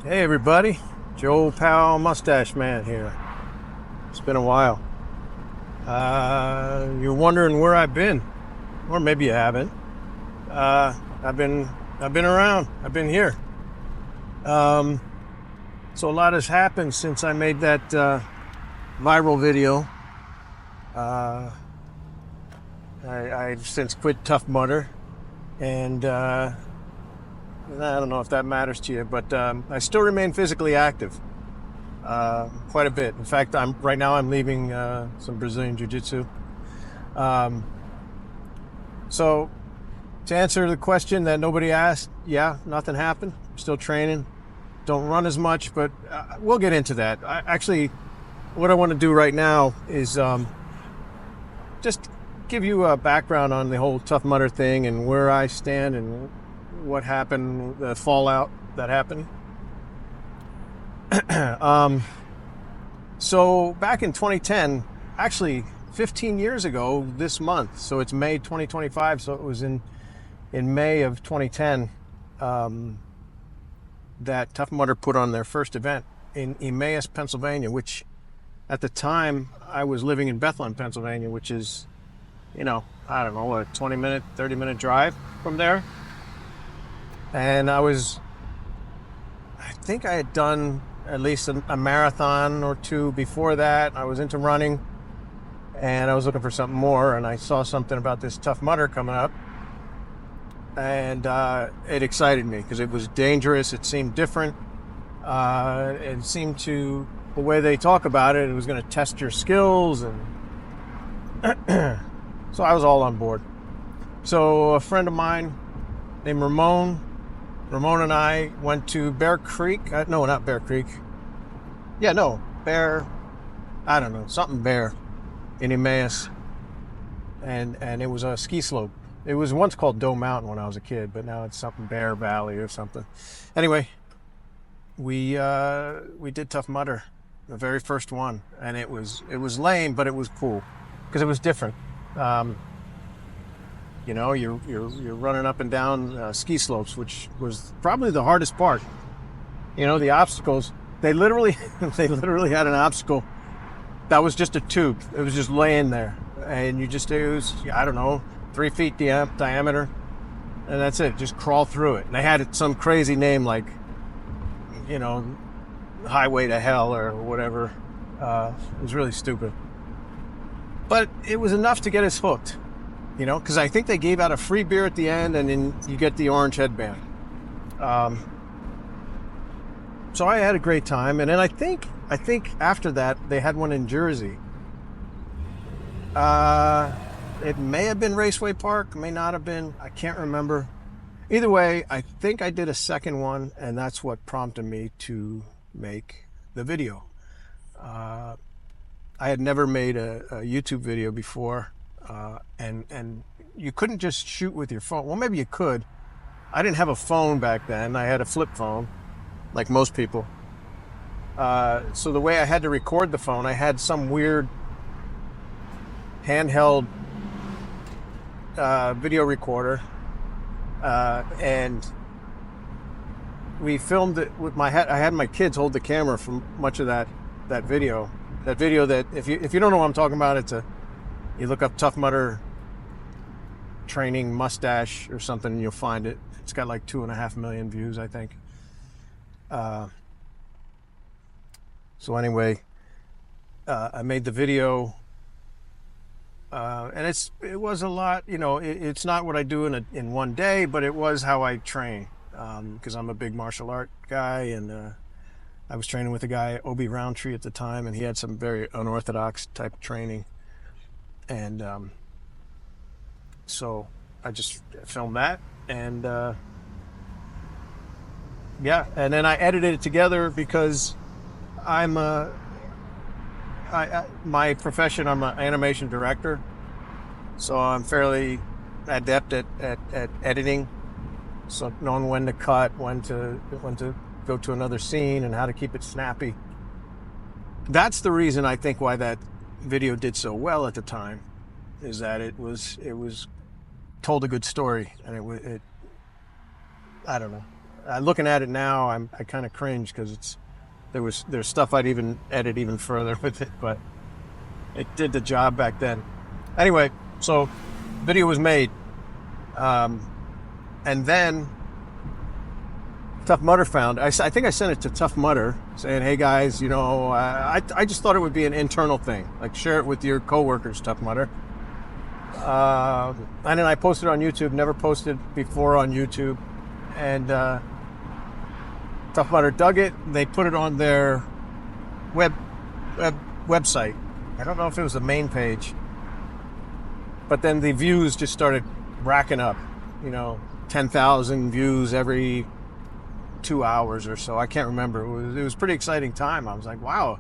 Hey everybody, Joe Pal Mustache Man here. It's been a while. You're wondering where I've been, or maybe you haven't. I've been around. I've been here. Um, so a lot has happened since I made that viral video. Uh, I've since quit Tough Mudder, and I don't know if that matters to you, but I still remain physically active. Quite a bit. In fact, right now I'm leaving some Brazilian Jiu-Jitsu. Um, so to answer the question that nobody asked, yeah, nothing happened. I'm still training. Don't run as much, but we'll get into that. Actually, what I want to do right now is just give you a background on the whole Tough Mudder thing and where I stand and what happened, the fallout that happened. So back in 2010, actually 15 years ago this month, so it's May 2025, so it was in May of 2010 that Tough Mudder put on their first event in Emmaus, Pennsylvania, which at the time I was living in Bethlehem, Pennsylvania, which is, I don't know, a 20-minute, 30-minute drive from there. And I think I had done at least a marathon or two before that. I was into running, and I was looking for something more, and I saw something about this Tough Mudder coming up, and it excited me because it was dangerous. It seemed different. It seemed to, the way they talk about it, it was going to test your skills, and so I was all on board. So a friend of mine named Ramon and I went to Bear Creek. No, not Bear Creek. Yeah, no, Bear. I don't know, something Bear in Emmaus, and it was a ski slope. It was once called Doe Mountain when I was a kid, but now it's something Bear Valley or something. Anyway, we did Tough Mudder, the very first one, and it was lame, but it was cool because it was different. You're running up and down ski slopes, which was probably the hardest part. The obstacles. They literally had an obstacle that was just a tube. It was just laying there, and it was, I don't know, 3 feet diameter, and that's it. Just crawl through it. And they had some crazy name like, Highway to Hell or whatever. It was really stupid, but it was enough to get us hooked. Because I think they gave out a free beer at the end, and then you get the orange headband. So I had a great time, and then I think after that they had one in Jersey. It may have been Raceway Park, may not have been. I can't remember. Either way, I think I did a second one, and that's what prompted me to make the video. I had never made a YouTube video before. And you couldn't just shoot with your phone. Well, maybe you could. I didn't have a phone back then. I had a flip phone, like most people. So the way I had to record the phone, I had some weird handheld video recorder, and we filmed it with I had my kids hold the camera for much of that video. That video that if you don't know what I'm talking about, you look up Tough Mudder training mustache or something, and you'll find it. It's got like 2.5 million views, I think. So anyway, I made the video, and it was a lot. It's not what I do in one day, but it was how I train, because I'm a big martial art guy, and I was training with a guy, Obi Roundtree, at the time, and he had some very unorthodox type training. And so I just filmed that, and and then I edited it together because my profession, I'm an animation director, so I'm fairly adept at editing, so knowing when to cut, when to go to another scene, and how to keep it snappy. That's the reason I think why that video did so well at the time, is that it was told a good story, and it I don't know, looking at it now, I kind of cringe because there's stuff I'd even edit even further with it, but it did the job back then. Anyway, so video was made, and then Tough Mudder found. I think I sent it to Tough Mudder saying, "Hey guys, I just thought it would be an internal thing, like share it with your coworkers, Tough Mudder." And then I posted on YouTube. Never posted before on YouTube, and Tough Mudder dug it. They put it on their website. I don't know if it was the main page, but then the views just started racking up. 10,000 views every 2 hours or so. I can't remember. It was a pretty exciting time. I was like, wow,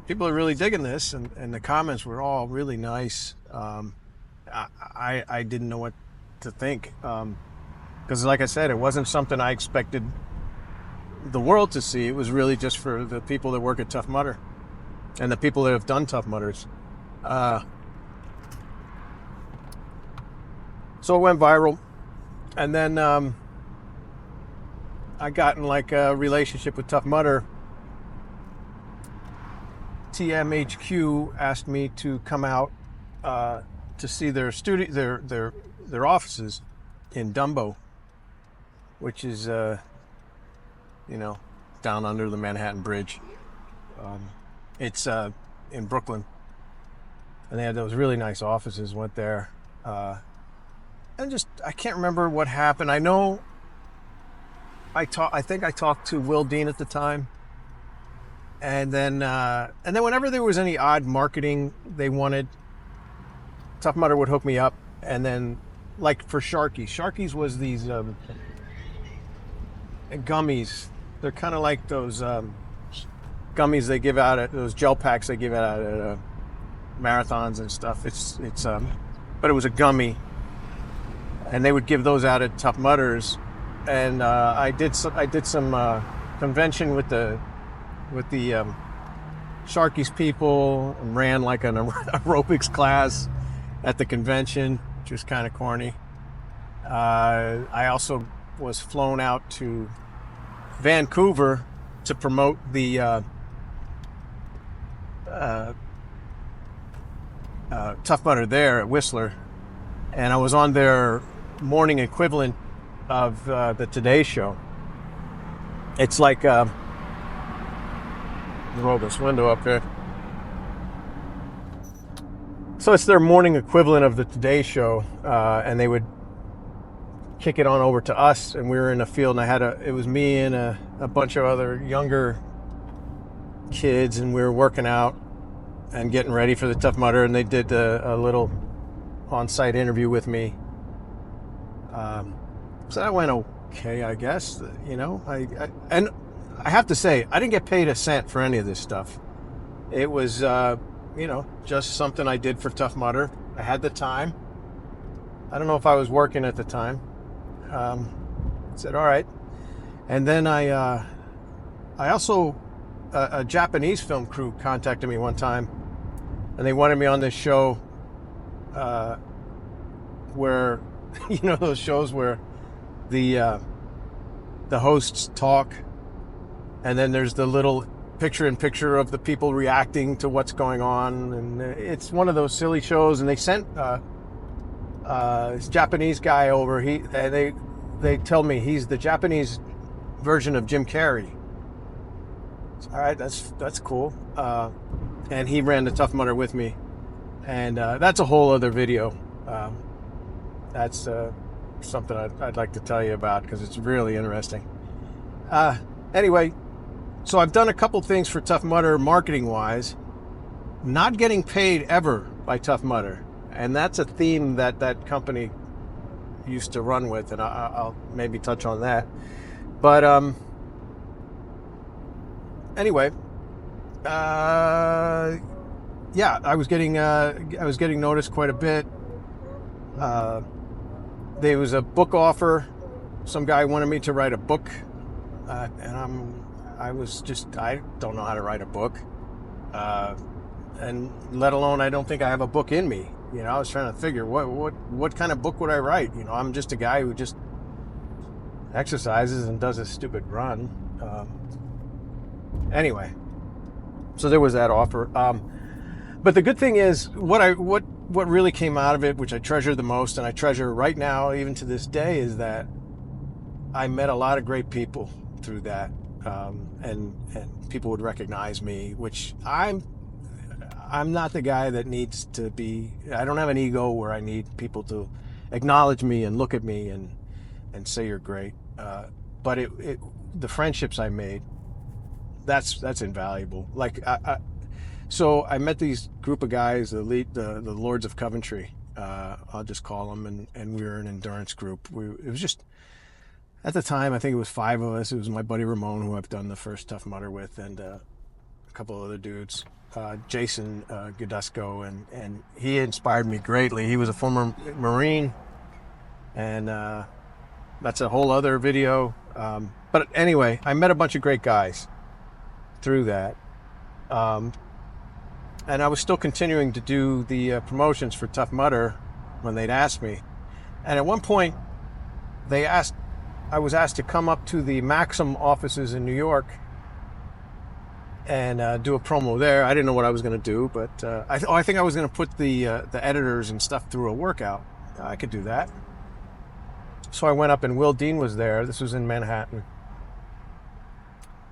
people are really digging this, and the comments were all really nice. I didn't know what to think, because like I said, it wasn't something I expected the world to see. It was really just for the people that work at Tough Mudder and the people that have done Tough Mudders. So it went viral, and then I got in like a relationship with Tough Mudder. TMHQ asked me to come out to see their studio, their offices in Dumbo, which is down under the Manhattan Bridge. It's in Brooklyn, and they had those really nice offices. Went there, and I can't remember what happened. I know I think I talked to Will Dean at the time. And then whenever there was any odd marketing they wanted, Tough Mudder would hook me up. And then, like for Sharkies was these gummies. They're kind of like those gummies they give out at those gel packs they give out at marathons and stuff. But it was a gummy, and they would give those out at Tough Mudders. And I did some convention with the Sharkies people, and ran like an aerobics class at the convention, which was kind of corny. I also was flown out to Vancouver to promote the Tough Mudder there at Whistler, and I was on their morning equivalent of the Today Show. It's like roll this window up there. So it's their morning equivalent of the Today Show, and they would kick it on over to us, and we were in the field, and it was me and a bunch of other younger kids, and we were working out and getting ready for the Tough Mudder, and they did a little on-site interview with me. So that went okay, I guess. And I have to say, I didn't get paid a cent for any of this stuff. It was, just something I did for Tough Mudder. I had the time. I don't know if I was working at the time. I said, all right. And then I also, a Japanese film crew contacted me one time, and they wanted me on this show where, those shows where the hosts talk, and then there's the little picture-in-picture of the people reacting to what's going on, and it's one of those silly shows. And they sent this Japanese guy over. They tell me he's the Japanese version of Jim Carrey. All right, that's cool. And he ran the Tough Mudder with me, and that's a whole other video. That's something I'd like to tell you about because it's really interesting. Anyway, so I've done a couple things for Tough Mudder marketing wise, not getting paid ever by Tough Mudder, and that's a theme that company used to run with, and I'll maybe touch on that. But anyway, I was getting noticed quite a bit. There was a book offer. Some guy wanted me to write a book, and I don't know how to write a book, and let alone I don't think I have a book in me. I was trying to figure what kind of book would I write. I'm just a guy who just exercises and does a stupid run. Anyway, so there was that offer. But the good thing is, what really came out of it, which I treasure the most, and I treasure right now, even to this day, is that I met a lot of great people through that, and people would recognize me, which I'm not the guy that needs to be. I don't have an ego where I need people to acknowledge me and look at me and say you're great. But the friendships I made, that's invaluable. Like so I met these group of guys, the Lords of Coventry, I'll just call them, and we were an endurance group. It was just, at the time, I think it was 5 of us. It was my buddy Ramon, who I've done the first Tough Mudder with, and a couple of other dudes, Jason Godusco, and he inspired me greatly. He was a former Marine, and that's a whole other video. But anyway, I met a bunch of great guys through that. And I was still continuing to do the promotions for Tough Mudder when they'd ask me. And at one point, I was asked to come up to the Maxim offices in New York and do a promo there. I didn't know what I was going to do, but I think I was going to put the editors and stuff through a workout. I could do that. So I went up, and Will Dean was there. This was in Manhattan.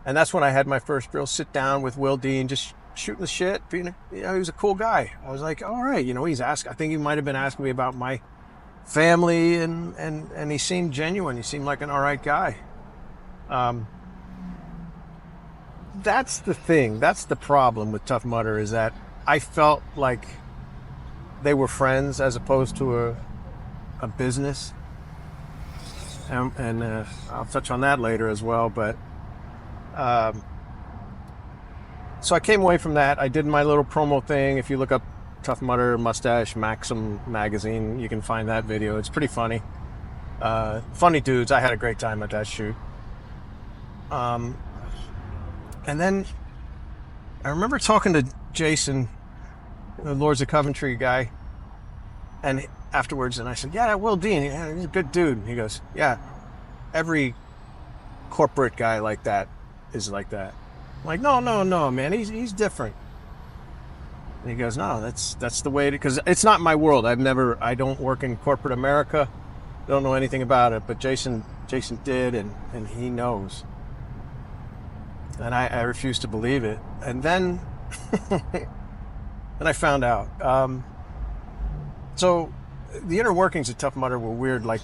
And that's when I had my first real sit down with Will Dean, just shooting the shit. He was a cool guy. I was like, all right, he's asking. I think he might have been asking me about my family, and he seemed genuine. He seemed like an all right guy. That's the thing. That's the problem with Tough Mudder, is that I felt like they were friends as opposed to a business. And I'll touch on that later as well. But so I came away from that. I did my little promo thing. If you look up Tough Mudder Mustache Maxim magazine, you can find that video. It's pretty funny. Funny dudes. I had a great time at that shoot. And then I remember talking to Jason, the Lords of Coventry guy, and afterwards, and I said, yeah, Will Dean, he's a good dude. And he goes, yeah, every corporate guy like that is like that. I'm like, no, man, he's different. And he goes, no, that's the way because it's not my world. I don't work in corporate America, don't know anything about it, but Jason did, and he knows. And I refused to believe it. And then I found out. So the inner workings of Tough Mudder were weird. Like,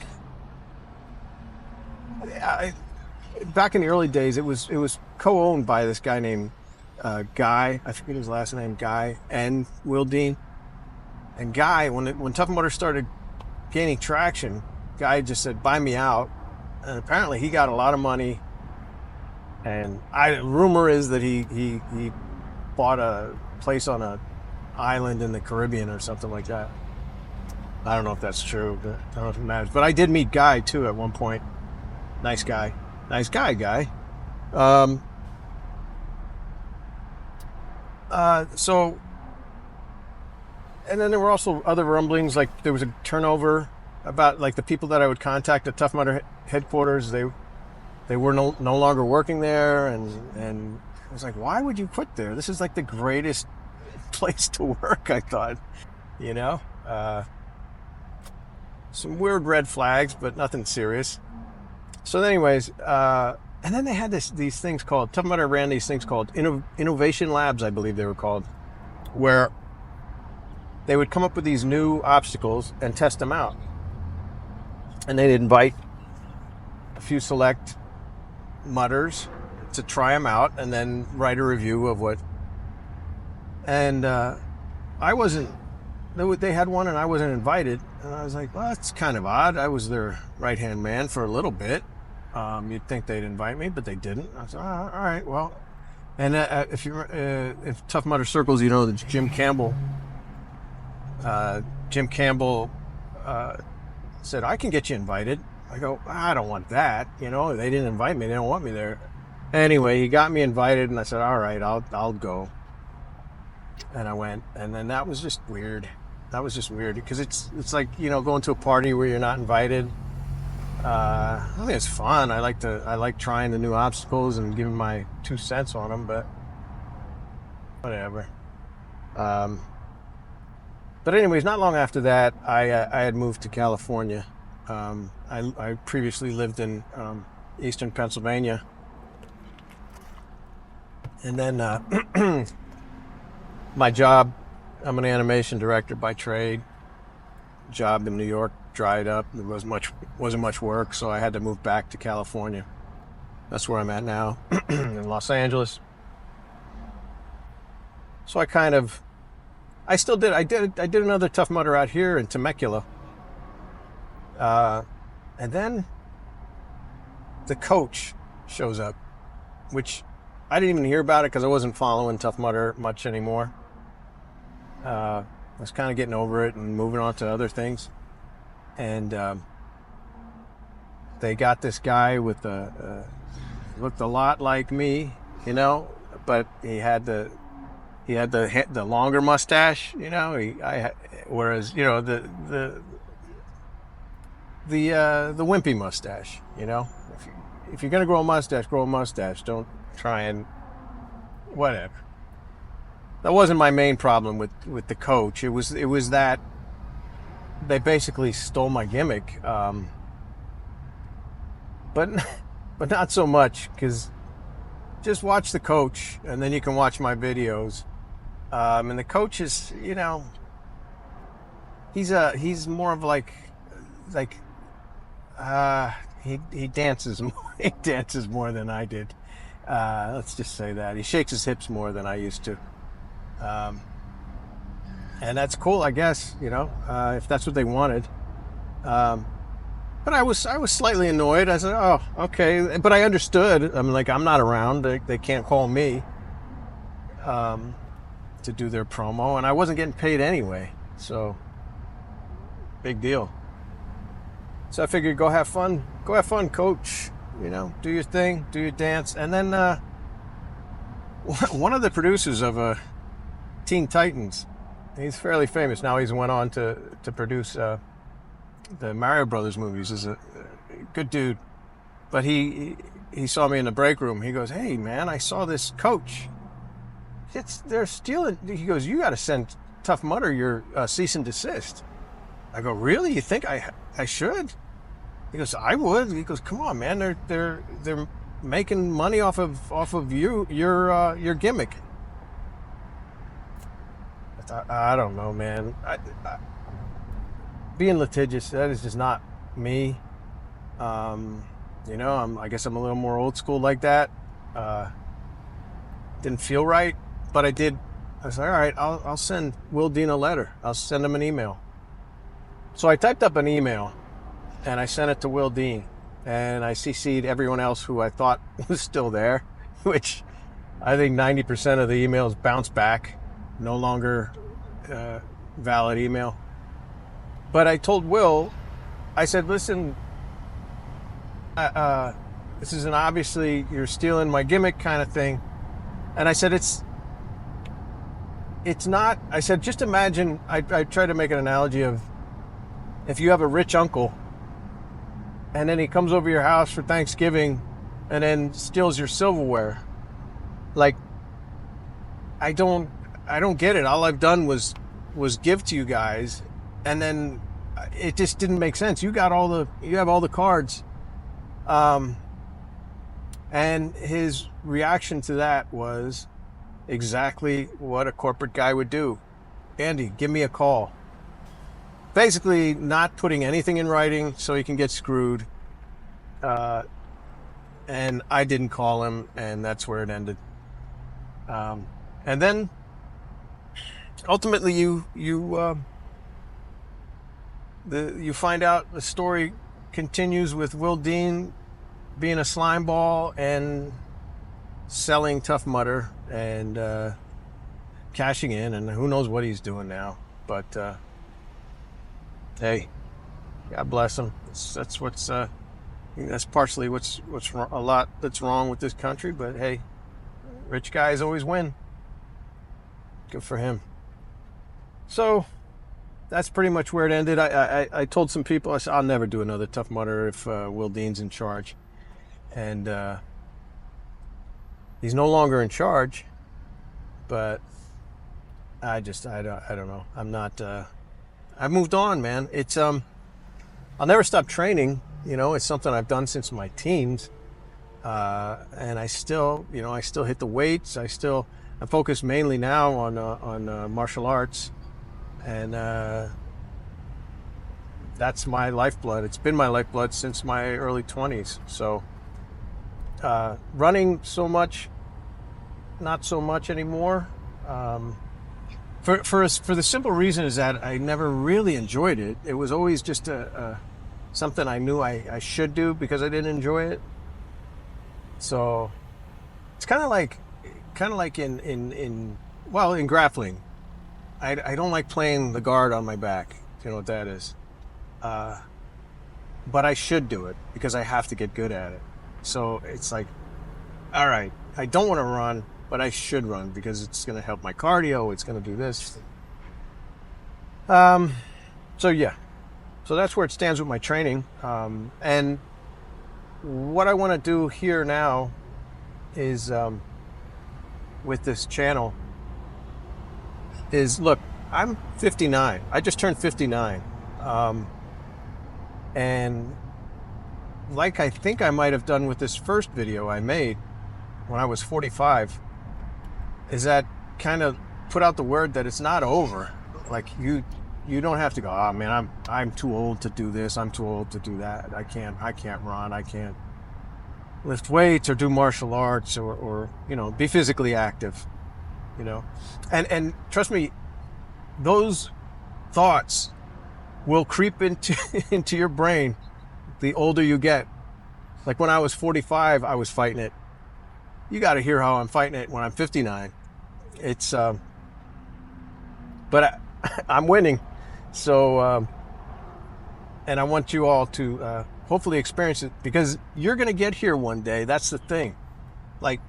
back in the early days, it was co-owned by this guy named Guy. I forget his last name, Guy, and Will Dean. And Guy, when Tough Mudder started gaining traction, Guy just said, buy me out. And apparently he got a lot of money. And rumor is that he bought a place on an island in the Caribbean or something like that. I don't know if that's true, but I don't know if it matters. But I did meet Guy too at one point. Nice guy. Guy. So, and then there were also other rumblings, like there was a turnover about like the people that I would contact at Tough Mudder headquarters. They were no longer working there, and I was like, why would you quit there? This is like the greatest place to work, I thought, some weird red flags, but nothing serious. So anyways, and then they had these things called, Tough Mudder ran these things called innovation labs, I believe they were called, where they would come up with these new obstacles and test them out. And they'd invite a few select mudders to try them out and then write a review of what. And I wasn't, they had one and I wasn't invited. And I was like, well, that's kind of odd. I was their right-hand man for a little bit. You'd think they'd invite me, but they didn't. I said, all right, well. And if Tough Mudder circles, that Jim Campbell said, I can get you invited. I go, I don't want that. They didn't invite me. They don't want me there. Anyway, he got me invited, and I said, all right, I'll go. And I went, and then that was just weird. Because it's like, going to a party where you're not invited. I think it's fun. I like trying the new obstacles and giving my 2 cents on them, but whatever. Um, but anyways, not long after that, I had moved to California. I previously lived in eastern Pennsylvania, and then my job, I'm an animation director by trade. Job in New York dried up. There wasn't much work, so I had to move back to California. That's where I'm at now, in Los Angeles. So I did another Tough Mudder out here in Temecula. And then the coach shows up, which I didn't even hear about it because I wasn't following Tough Mudder much anymore. I was kind of getting over it and moving on to other things. And they got this guy with looked a lot like me, but he had the longer mustache, whereas the wimpy mustache, if you're gonna grow a mustache. Don't try and whatever. That wasn't my main problem with the coach. It was that they basically stole my gimmick, but not so much, because just watch the coach and then you can watch my videos. And the coach is, he's more of he dances he dances more than I did. Let's just say that he shakes his hips more than I used to. And that's cool, I guess, if that's what they wanted. But I was slightly annoyed. I said, oh, okay. But I understood. I'm like, I'm not around. They can't call me to do their promo. And I wasn't getting paid anyway. So, big deal. So I figured, go have fun, coach. Do your thing, do your dance. And then one of the producers of Teen Titans, he's fairly famous now. He's went on to produce the Mario Brothers movies. Is a good dude, but he saw me in the break room. He goes, "Hey man, I saw this coach. They're stealing." He goes, "You got to send Tough Mudder your cease and desist." I go, "Really? You think I should?" He goes, "I would." He goes, "Come on, man. They're making money off of your gimmick." I don't know, man. I being litigious, that is just not me. I guess I'm a little more old school like that. Didn't feel right, but I did. I said, all right, I'll send Will Dean a letter. I'll send him an email. So I typed up an email and I sent it to Will Dean, and I CC'd everyone else who I thought was still there, which I think 90% of the emails bounced back. No longer valid email. But I told Will, I said, listen, this is obviously you're stealing my gimmick kind of thing. And I said, it's not. I said, just imagine, I tried to make an analogy of if you have a rich uncle and then he comes over your house for Thanksgiving and then steals your silverware. Like, I don't get it. All I've done was give to you guys, and then it just didn't make sense. You have all the cards. And his reaction to that was exactly what a corporate guy would do. Andy, give me a call. Basically not putting anything in writing so he can get screwed. And I didn't call him, and that's where it ended. And then ultimately you find out the story continues with Will Dean being a slime ball and selling Tough Mudder and cashing in, and who knows what he's doing now. But hey, God bless him. That's what's that's partially what's a lot that's wrong with this country. But hey, rich guys always win. Good for him. So that's pretty much where it ended. I told some people, I said, I'll never do another Tough Mudder if Will Dean's in charge. And he's no longer in charge, but I don't know. I'm not, I've moved on, man. It's, I'll never stop training. You know, it's something I've done since my teens. And I still, you know, I still hit the weights. I focus mainly now on martial arts, and that's my lifeblood. It's been my lifeblood since my early 20s. So running so much, not so much anymore. For the simple reason is that I never really enjoyed it. It was always just something I knew I should do because I didn't enjoy it. So it's kind of like in grappling. I don't like playing the guard on my back. You know what that is. But I should do it because I have to get good at it. So it's like, all right, I don't want to run, but I should run because it's going to help my cardio. It's going to do this. So yeah, so that's where it stands with my training. And what I want to do here now is, with this channel is, look, I'm 59. I just turned 59. And like I think I might have done with this first video I made when I was 45, is that kind of put out the word that it's not over. Like you don't have to go, oh man, I'm too old to do this, I'm too old to do that, I can't run, I can't lift weights or do martial arts or you know, be physically active, you know. And trust me, those thoughts will creep into your brain the older you get. Like when I was 45, I was fighting it. You got to hear how I'm fighting it when I'm 59. It's but I'm winning. So and I want you all to hopefully experience it, because you're going to get here one day. That's the thing. Like,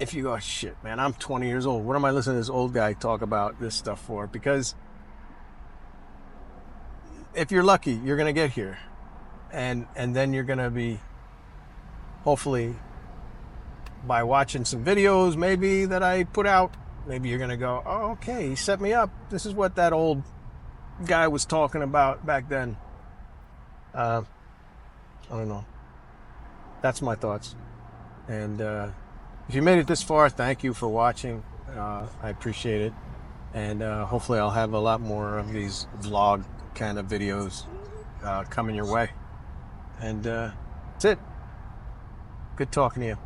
if you go, oh, shit, man, I'm 20 years old. What am I listening to this old guy talk about this stuff for? Because if you're lucky, you're going to get here. And then you're going to be, hopefully, by watching some videos maybe that I put out, maybe you're going to go, oh, okay, he set me up. This is what that old guy was talking about back then. I don't know. That's my thoughts. And if you made it this far, thank you for watching. I appreciate it. And hopefully I'll have a lot more of these vlog kind of videos coming your way. And that's it. Good talking to you.